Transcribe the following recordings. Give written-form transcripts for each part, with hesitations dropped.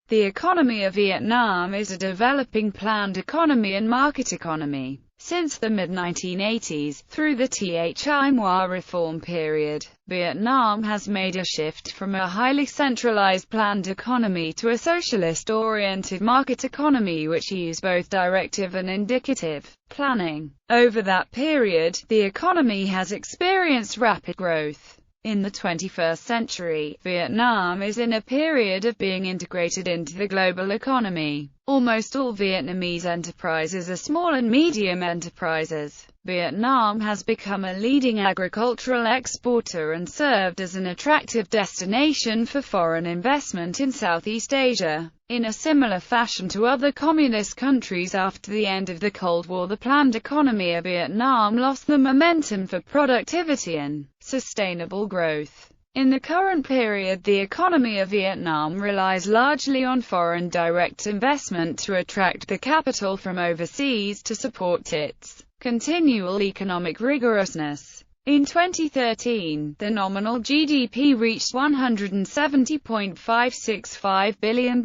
The economy of Vietnam is a developing planned economy and market economy. Since the mid-1980s, through the Thi Moi reform period, Vietnam has made a shift from a highly centralized planned economy to a socialist-oriented market economy which used both directive and indicative planning. Over that period, the economy has experienced rapid growth. In the 21st century, Vietnam is in a period of being integrated into the global economy. Almost all Vietnamese enterprises are small and medium enterprises. Vietnam has become a leading agricultural exporter and served as an attractive destination for foreign investment in Southeast Asia. In a similar fashion to other communist countries after the end of the Cold War, the planned economy of Vietnam lost the momentum for productivity and sustainable growth. In the current period, the economy of Vietnam relies largely on foreign direct investment to attract the capital from overseas to support its continual economic rigorousness. In 2013, the nominal GDP reached $170.565 billion,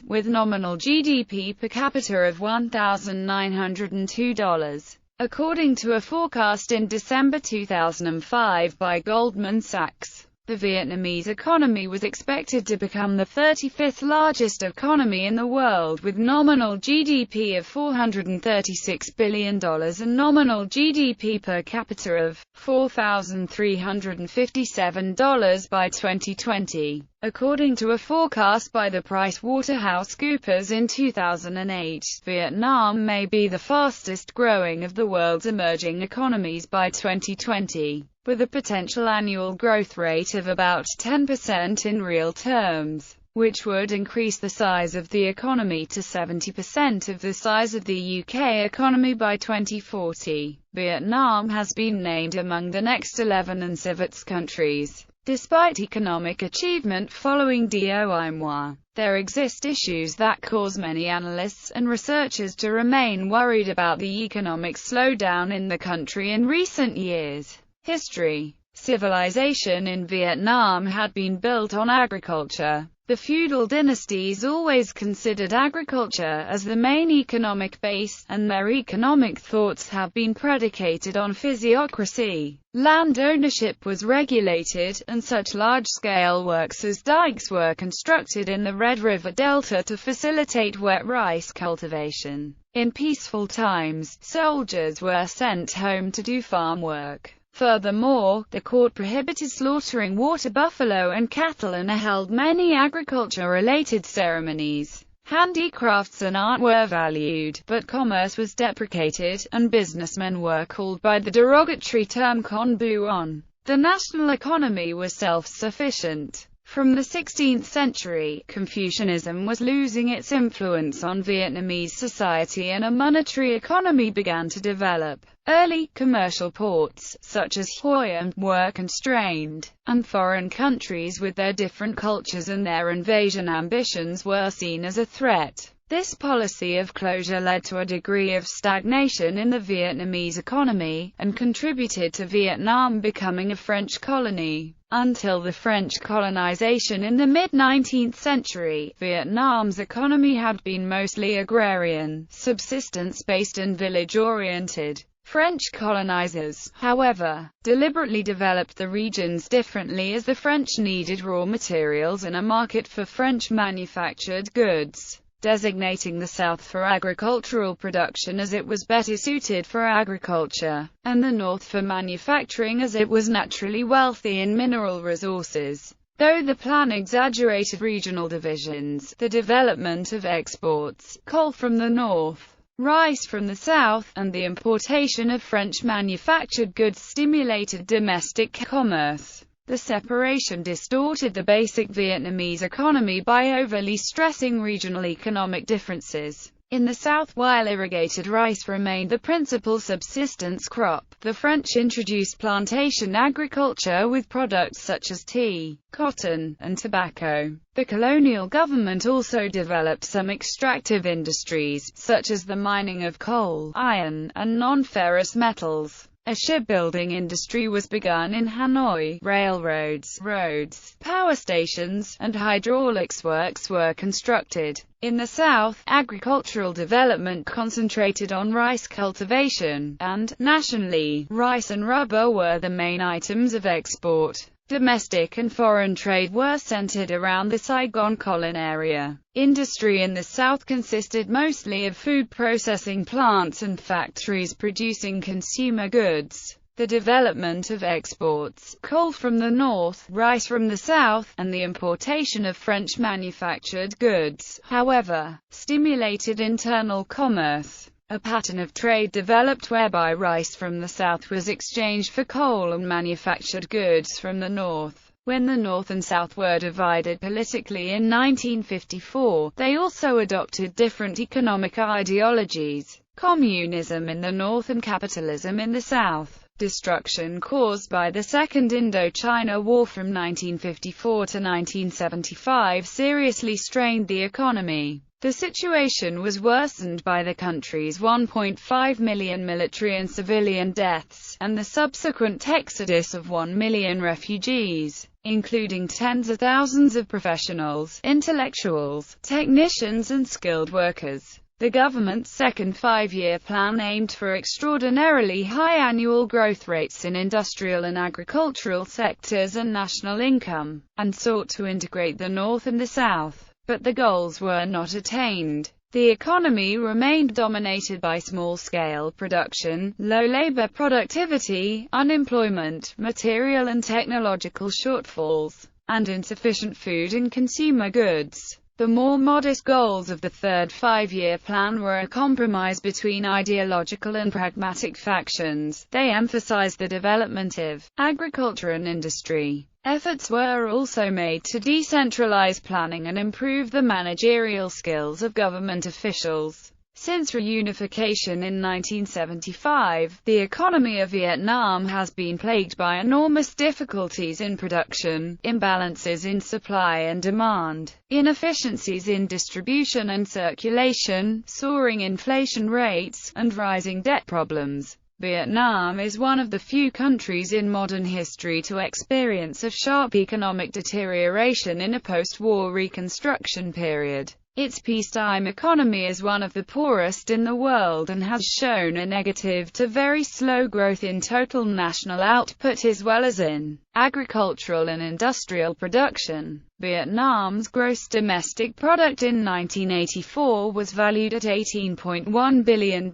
with nominal GDP per capita of $1,902. According to a forecast in December 2005 by Goldman Sachs, the Vietnamese economy was expected to become the 35th largest economy in the world with nominal GDP of $436 billion and nominal GDP per capita of $4,357 by 2020. According to a forecast by the PricewaterhouseCoopers in 2008, Vietnam may be the fastest growing of the world's emerging economies by 2020, with a potential annual growth rate of about 10% in real terms, which would increase the size of the economy to 70% of the size of the UK economy by 2040. Vietnam has been named among the next 11 UNCIVETS countries. Despite economic achievement following Doi Moi, there exist issues that cause many analysts and researchers to remain worried about the economic slowdown in the country in recent years. History. Civilization in Vietnam had been built on agriculture. The feudal dynasties always considered agriculture as the main economic base, and their economic thoughts have been predicated on physiocracy. Land ownership was regulated, and such large-scale works as dikes were constructed in the Red River Delta to facilitate wet rice cultivation. In peaceful times, soldiers were sent home to do farm work. Furthermore, the court prohibited slaughtering water buffalo and cattle and held many agriculture-related ceremonies. Handicrafts and art were valued, but commerce was deprecated, and businessmen were called by the derogatory term con buon. The national economy was self-sufficient. From the 16th century, Confucianism was losing its influence on Vietnamese society and a monetary economy began to develop. Early commercial ports, such as Hoi An, were constrained, and foreign countries with their different cultures and their invasion ambitions were seen as a threat. This policy of closure led to a degree of stagnation in the Vietnamese economy, and contributed to Vietnam becoming a French colony. Until the French colonization in the mid-19th century, Vietnam's economy had been mostly agrarian, subsistence-based and village-oriented. French colonizers, however, deliberately developed the regions differently as the French needed raw materials and a market for French manufactured goods, designating the South for agricultural production as it was better suited for agriculture, and the North for manufacturing as it was naturally wealthy in mineral resources. Though the plan exaggerated regional divisions, the development of exports, coal from the North, rice from the South, and the importation of French manufactured goods stimulated domestic commerce. The separation distorted the basic Vietnamese economy by overly stressing regional economic differences. In the South, while irrigated rice remained the principal subsistence crop, the French introduced plantation agriculture with products such as tea, cotton, and tobacco. The colonial government also developed some extractive industries, such as the mining of coal, iron, and non-ferrous metals. A shipbuilding industry was begun in Hanoi, railroads, roads, power stations, and hydraulics works were constructed. In the south, agricultural development concentrated on rice cultivation, and, nationally, rice and rubber were the main items of export. Domestic and foreign trade were centered around the Saigon Colon area. Industry in the south consisted mostly of food processing plants and factories producing consumer goods. The development of exports, coal from the north, rice from the south, and the importation of French manufactured goods, however, stimulated internal commerce. A pattern of trade developed whereby rice from the south was exchanged for coal and manufactured goods from the north. When the North and South were divided politically in 1954, they also adopted different economic ideologies: communism in the North and capitalism in the South. Destruction caused by the Second Indochina War from 1954 to 1975 seriously strained the economy. The situation was worsened by the country's 1.5 million military and civilian deaths, and the subsequent exodus of 1 million refugees, including tens of thousands of professionals, intellectuals, technicians and skilled workers. The government's second five-year plan aimed for extraordinarily high annual growth rates in industrial and agricultural sectors and national income, and sought to integrate the North and the South. But the goals were not attained. The economy remained dominated by small-scale production, low labor productivity, unemployment, material and technological shortfalls, and insufficient food and consumer goods. The more modest goals of the third five-year plan were a compromise between ideological and pragmatic factions. They emphasized the development of agriculture and industry. Efforts were also made to decentralize planning and improve the managerial skills of government officials. Since reunification in 1975, the economy of Vietnam has been plagued by enormous difficulties in production, imbalances in supply and demand, inefficiencies in distribution and circulation, soaring inflation rates, and rising debt problems. Vietnam is one of the few countries in modern history to experience a sharp economic deterioration in a post-war reconstruction period. Its peacetime economy is one of the poorest in the world and has shown a negative to very slow growth in total national output as well as in agricultural and industrial production. Vietnam's gross domestic product in 1984 was valued at $18.1 billion,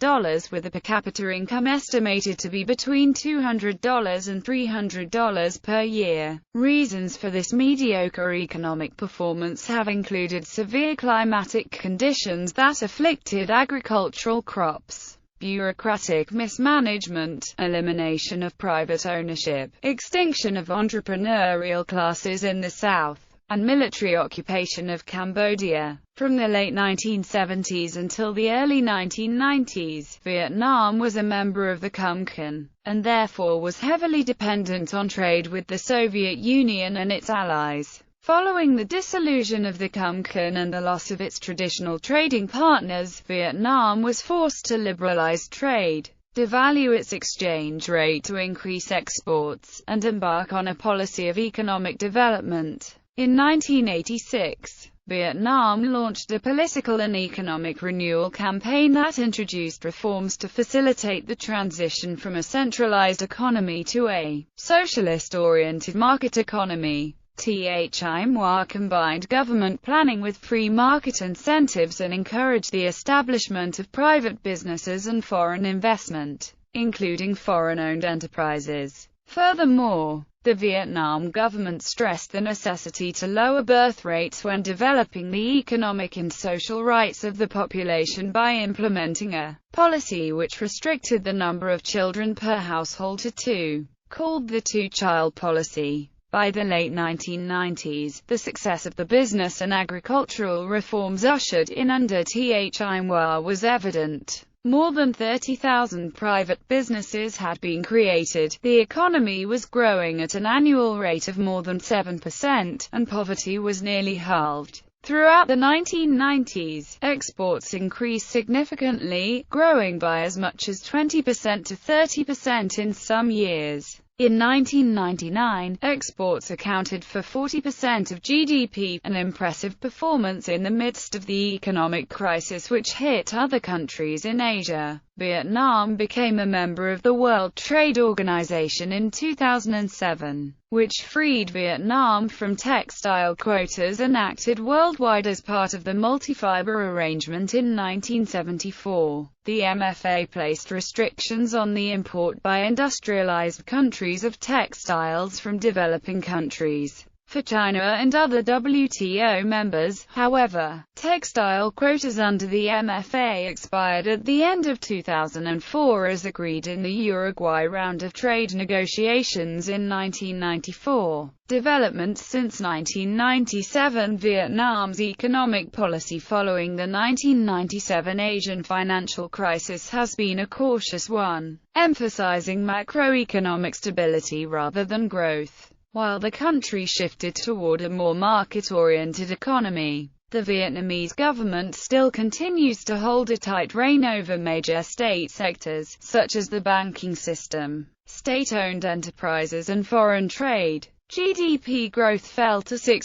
with a per capita income estimated to be between $200 and $300 per year. Reasons for this mediocre economic performance have included severe climatic conditions that afflicted agricultural crops, bureaucratic mismanagement, elimination of private ownership, extinction of entrepreneurial classes in the South, and military occupation of Cambodia. From the late 1970s until the early 1990s, Vietnam was a member of the Comecon, and therefore was heavily dependent on trade with the Soviet Union and its allies. Following the dissolution of the Comecon and the loss of its traditional trading partners, Vietnam was forced to liberalize trade, devalue its exchange rate to increase exports, and embark on a policy of economic development. In 1986, Vietnam launched a political and economic renewal campaign that introduced reforms to facilitate the transition from a centralized economy to a socialist-oriented market economy. Thi Moi combined government planning with free market incentives and encouraged the establishment of private businesses and foreign investment, including foreign-owned enterprises. Furthermore, the Vietnam government stressed the necessity to lower birth rates when developing the economic and social rights of the population by implementing a policy which restricted the number of children per household to two, called the two-child policy. By the late 1990s, the success of the business and agricultural reforms ushered in under Thi Moi was evident. More than 30,000 private businesses had been created, the economy was growing at an annual rate of more than 7%, and poverty was nearly halved. Throughout the 1990s, exports increased significantly, growing by as much as 20% to 30% in some years. In 1999, exports accounted for 40% of GDP, an impressive performance in the midst of the economic crisis which hit other countries in Asia. Vietnam became a member of the World Trade Organization in 2007, which freed Vietnam from textile quotas enacted worldwide as part of the multi-fiber arrangement in 1974. The MFA placed restrictions on the import by industrialized countries of textiles from developing countries. For China and other WTO members, however, textile quotas under the MFA expired at the end of 2004 as agreed in the Uruguay round of trade negotiations in 1994. Developments since 1997. Vietnam's economic policy following the 1997 Asian financial crisis has been a cautious one, emphasizing macroeconomic stability rather than growth. While the country shifted toward a more market-oriented economy, the Vietnamese government still continues to hold a tight rein over major state sectors, such as the banking system, state-owned enterprises and foreign trade. GDP growth fell to 6%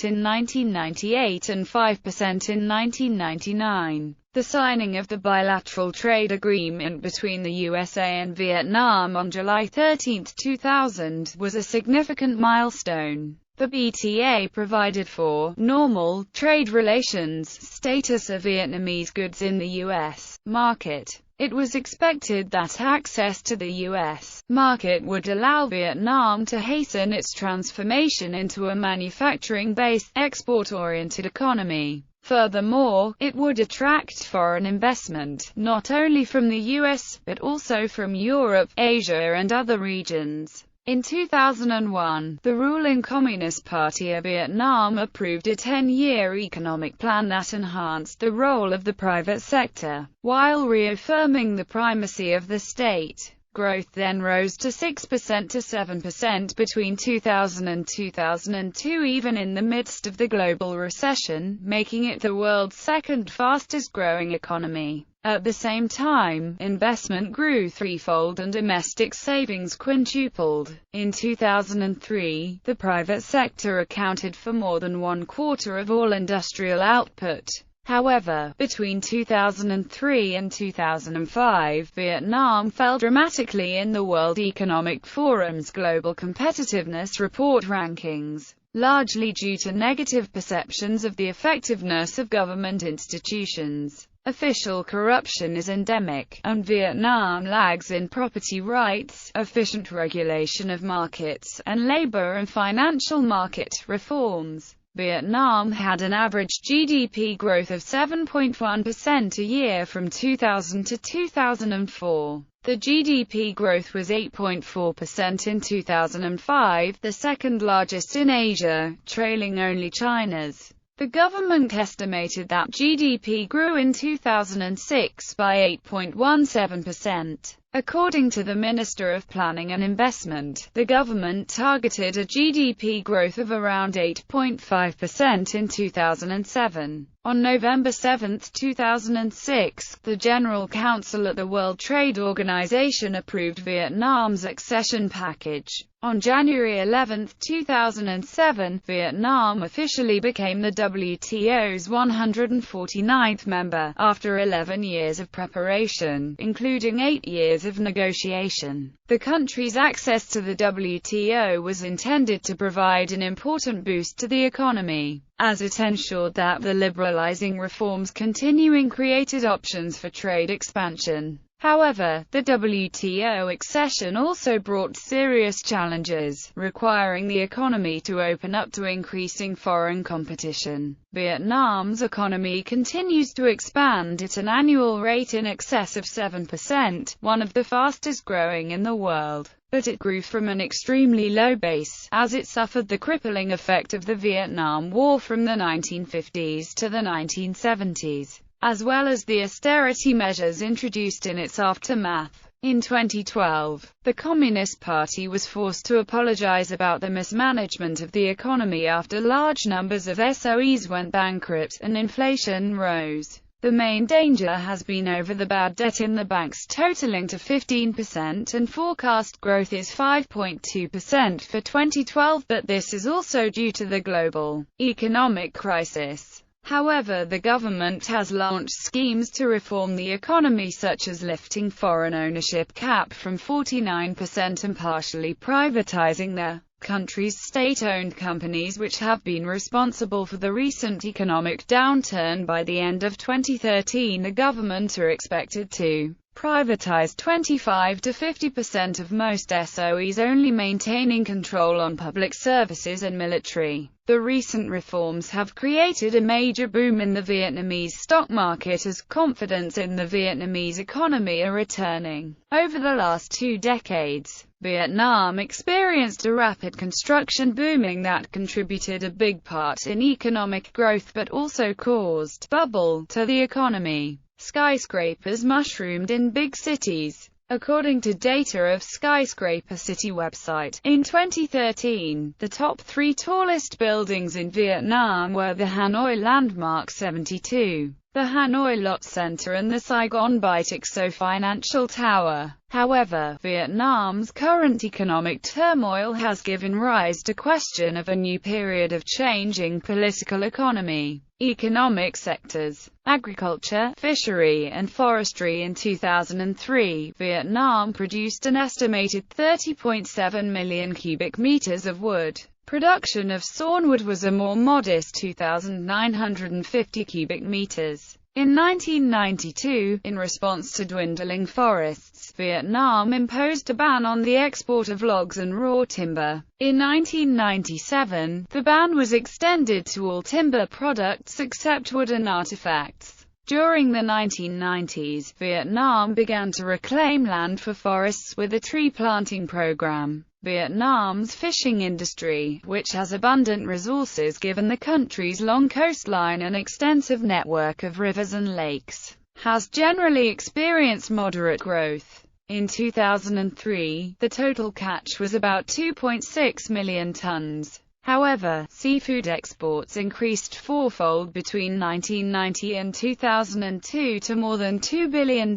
in 1998 and 5% in 1999. The signing of the bilateral trade agreement between the USA and Vietnam on July 13, 2000, was a significant milestone. The BTA provided for normal trade relations status of Vietnamese goods in the U.S. market. It was expected that access to the U.S. market would allow Vietnam to hasten its transformation into a manufacturing-based, export-oriented economy. Furthermore, it would attract foreign investment, not only from the US, but also from Europe, Asia and other regions. In 2001, the ruling Communist Party of Vietnam approved a 10-year economic plan that enhanced the role of the private sector, while reaffirming the primacy of the state. Growth then rose to 6% to 7% between 2000 and 2002, even in the midst of the global recession, making it the world's second fastest-growing economy. At the same time, investment grew threefold and domestic savings quintupled. In 2003, the private sector accounted for more than 1/4 of all industrial output. However, between 2003 and 2005, Vietnam fell dramatically in the World Economic Forum's Global Competitiveness Report rankings, largely due to negative perceptions of the effectiveness of government institutions. Official corruption is endemic, and Vietnam lags in property rights, efficient regulation of markets, and labor and financial market reforms. Vietnam had an average GDP growth of 7.1% a year from 2000 to 2004. The GDP growth was 8.4% in 2005, the second largest in Asia, trailing only China's. The government estimated that GDP grew in 2006 by 8.17%. According to the Minister of Planning and Investment, the government targeted a GDP growth of around 8.5% in 2007. On November 7, 2006, the General Council at the World Trade Organization approved Vietnam's accession package. On January 11, 2007, Vietnam officially became the WTO's 149th member, after 11 years of preparation, including 8 years of negotiation. The country's access to the WTO was intended to provide an important boost to the economy, as it ensured that the liberalizing reforms continuing created options for trade expansion. However, the WTO accession also brought serious challenges, requiring the economy to open up to increasing foreign competition. Vietnam's economy continues to expand at an annual rate in excess of 7%, one of the fastest growing in the world. But it grew from an extremely low base, as it suffered the crippling effect of the Vietnam War from the 1950s to the 1970s. As well as the austerity measures introduced in its aftermath. In 2012, the Communist Party was forced to apologize about the mismanagement of the economy after large numbers of SOEs went bankrupt and inflation rose. The main danger has been over the bad debt in the banks totaling to 15%, and forecast growth is 5.2% for 2012, but this is also due to the global economic crisis. However, the government has launched schemes to reform the economy, such as lifting foreign ownership cap from 49% and partially privatizing the country's state-owned companies, which have been responsible for the recent economic downturn. By the end of 2013, the government are expected to privatize 25 to 50% of most SOEs, only maintaining control on public services and military. The recent reforms have created a major boom in the Vietnamese stock market as confidence in the Vietnamese economy are returning. Over the last 2 decades, Vietnam experienced a rapid construction booming that contributed a big part in economic growth but also caused bubble to the economy. Skyscrapers mushroomed in big cities. According to data of Skyscraper City website, in 2013, the top 3 tallest buildings in Vietnam were the Hanoi Landmark 72, the Hanoi Lot Center and the Saigon Bitexo Financial Tower. However, Vietnam's current economic turmoil has given rise to question of a new period of changing political economy. Economic sectors: agriculture, fishery and forestry. In 2003, Vietnam produced an estimated 30.7 million cubic meters of wood. Production of sawnwood was a more modest 2,950 cubic meters. In 1992, in response to dwindling forests, Vietnam imposed a ban on the export of logs and raw timber. In 1997, the ban was extended to all timber products except wood and artifacts. During the 1990s, Vietnam began to reclaim land for forests with a tree planting program. Vietnam's fishing industry, which has abundant resources given the country's long coastline and extensive network of rivers and lakes, has generally experienced moderate growth. In 2003, the total catch was about 2.6 million tons. However, seafood exports increased fourfold between 1990 and 2002 to more than $2 billion.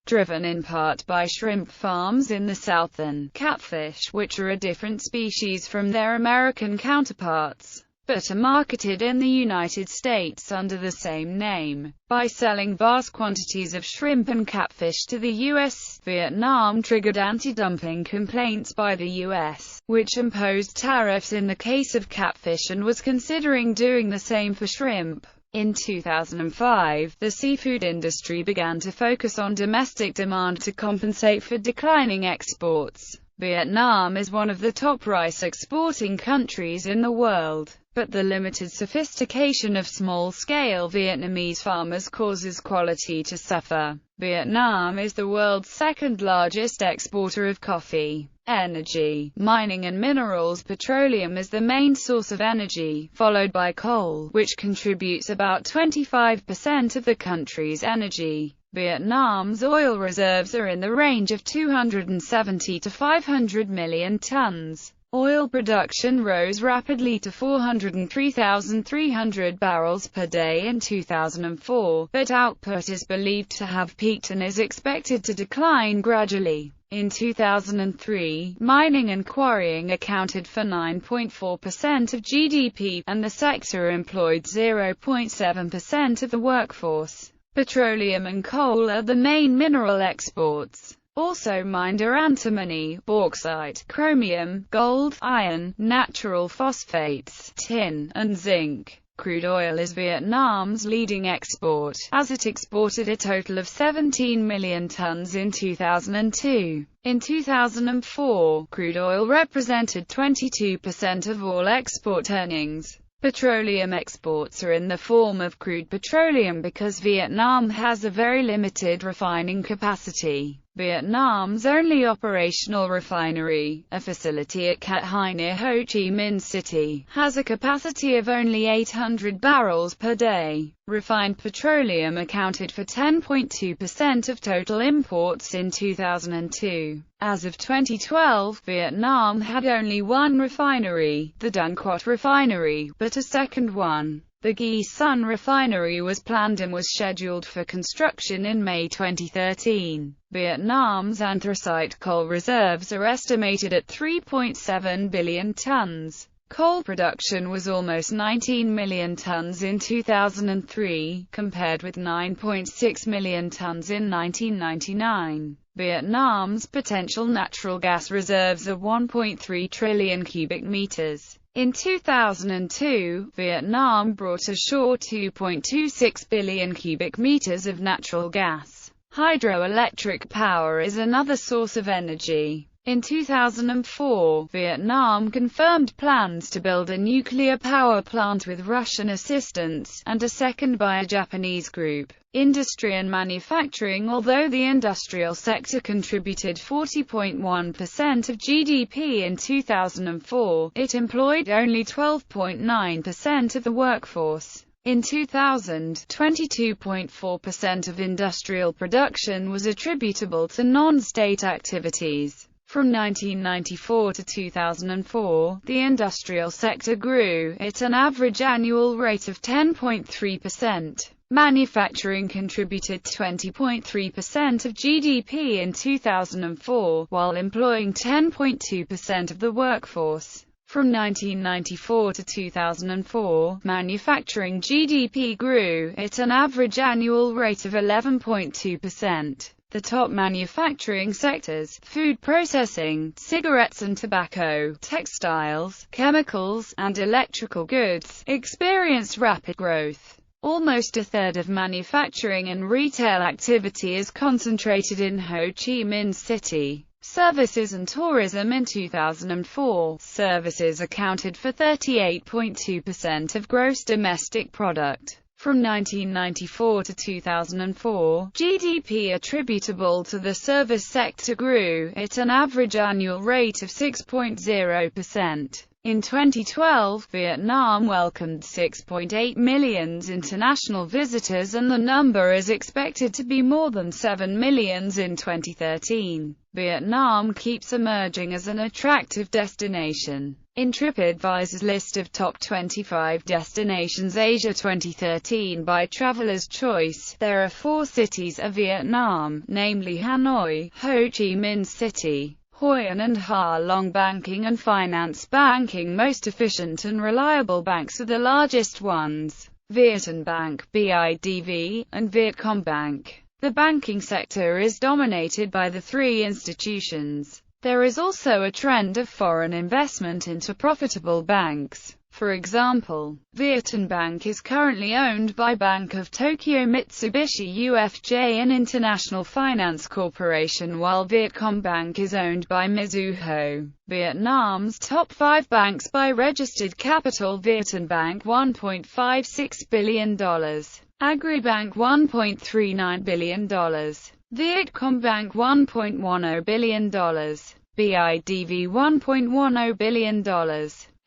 Driven in part by shrimp farms in the South and catfish, which are a different species from their American counterparts, but are marketed in the United States under the same name. By selling vast quantities of shrimp and catfish to the U.S., Vietnam triggered anti-dumping complaints by the U.S., which imposed tariffs in the case of catfish and was considering doing the same for shrimp. In 2005, the seafood industry began to focus on domestic demand to compensate for declining exports. Vietnam is one of the top rice exporting countries in the world, but the limited sophistication of small-scale Vietnamese farmers causes quality to suffer. Vietnam is the world's second-largest exporter of coffee. Energy, mining and minerals. Petroleum is the main source of energy, followed by coal, which contributes about 25% of the country's energy. Vietnam's oil reserves are in the range of 270 to 500 million tons. Oil production rose rapidly to 403,300 barrels per day in 2004, but output is believed to have peaked and is expected to decline gradually. In 2003, mining and quarrying accounted for 9.4% of GDP, and the sector employed 0.7% of the workforce. Petroleum and coal are the main mineral exports. Also mined are antimony, bauxite, chromium, gold, iron, natural phosphates, tin, and zinc. Crude oil is Vietnam's leading export, as it exported a total of 17 million tons in 2002. In 2004, crude oil represented 22% of all export earnings. Petroleum exports are in the form of crude petroleum because Vietnam has a very limited refining capacity. Vietnam's only operational refinery, a facility at Cat Hai near Ho Chi Minh City, has a capacity of only 800 barrels per day. Refined petroleum accounted for 10.2% of total imports in 2002. As of 2012, Vietnam had only one refinery, the Dong Quoc refinery, but a second one, the Ghi Sun refinery, was planned and was scheduled for construction in May 2013. Vietnam's anthracite coal reserves are estimated at 3.7 billion tons. Coal production was almost 19 million tons in 2003, compared with 9.6 million tons in 1999. Vietnam's potential natural gas reserves are 1.3 trillion cubic meters. In 2002, Vietnam brought ashore 2.26 billion cubic meters of natural gas. Hydroelectric power is another source of energy. In 2004, Vietnam confirmed plans to build a nuclear power plant with Russian assistance, and a second by a Japanese group. Industry and manufacturing. Although the industrial sector contributed 40.1% of GDP in 2004, it employed only 12.9% of the workforce. In 2000, 22.4% of industrial production was attributable to non-state activities. From 1994 to 2004, the industrial sector grew at an average annual rate of 10.3%. Manufacturing contributed 20.3% of GDP in 2004, while employing 10.2% of the workforce. From 1994 to 2004, manufacturing GDP grew at an average annual rate of 11.2%. The top manufacturing sectors, food processing, cigarettes and tobacco, textiles, chemicals, and electrical goods, experienced rapid growth. Almost a third of manufacturing and retail activity is concentrated in Ho Chi Minh City. Services and tourism. In 2004, services accounted for 38.2% of gross domestic product. From 1994 to 2004, GDP attributable to the service sector grew at an average annual rate of 6.0%. In 2012, Vietnam welcomed 6.8 million international visitors, and the number is expected to be more than 7 million in 2013. Vietnam keeps emerging as an attractive destination. In TripAdvisor's list of top 25 destinations Asia 2013 by Traveler's Choice, there are 4 cities of Vietnam, namely Hanoi, Ho Chi Minh City, Hoi An and Ha Long. Banking and finance. Banking. Most efficient and reliable banks are the largest ones: Vietcombank, BIDV, and Vietcombank. The banking sector is dominated by the 3 institutions. There is also a trend of foreign investment into profitable banks. For example, Vietcombank is currently owned by Bank of Tokyo, Mitsubishi UFJ and International Finance Corporation, while Vietcombank is owned by Mizuho. Vietnam's top 5 banks by registered capital: Vietcombank $1.56 billion, Agribank $1.39 billion, Vietcombank $1.10 billion, BIDV $1.10 billion,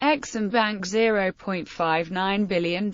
Exim Bank $0.59 billion.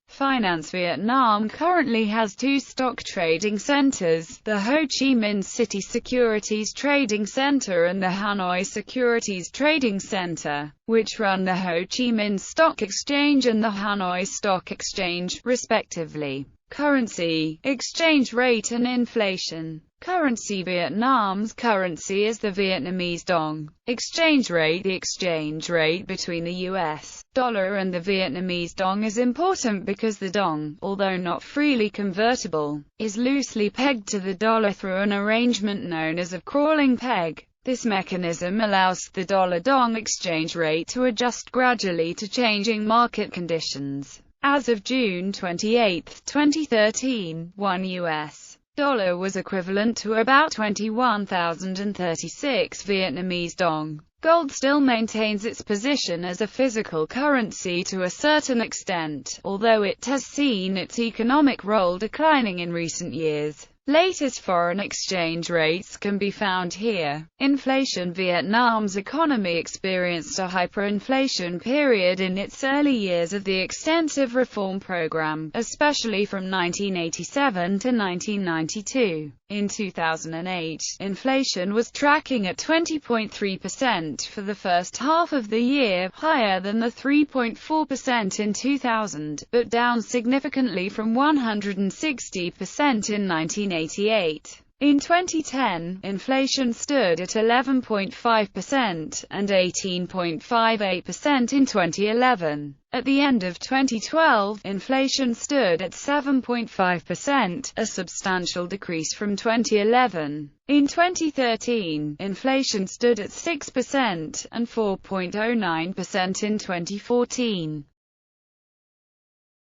Finance. Vietnam currently has 2 stock trading centers, the Ho Chi Minh City Securities Trading Center and the Hanoi Securities Trading Center, which run the Ho Chi Minh Stock Exchange and the Hanoi Stock Exchange, respectively. Currency, exchange rate and inflation. Currency. Vietnam's currency is the Vietnamese dong. Exchange rate. The exchange rate between the US dollar and the Vietnamese dong is important because the dong, although not freely convertible, is loosely pegged to the dollar through an arrangement known as a crawling peg. This mechanism allows the dollar-dong exchange rate to adjust gradually to changing market conditions. As of June 28, 2013, 1 US dollar was equivalent to about 21,036 Vietnamese dong. Gold still maintains its position as a physical currency to a certain extent, although it has seen its economic role declining in recent years. Latest foreign exchange rates can be found here. Inflation. Vietnam's economy experienced a hyperinflation period in its early years of the extensive reform program, especially from 1987 to 1992. In 2008, inflation was tracking at 20.3% for the first half of the year, higher than the 3.4% in 2000, but down significantly from 160% in 1988. In 2010, inflation stood at 11.5% and 18.58% in 2011. At the end of 2012, inflation stood at 7.5%, a substantial decrease from 2011. In 2013, inflation stood at 6% and 4.09% in 2014.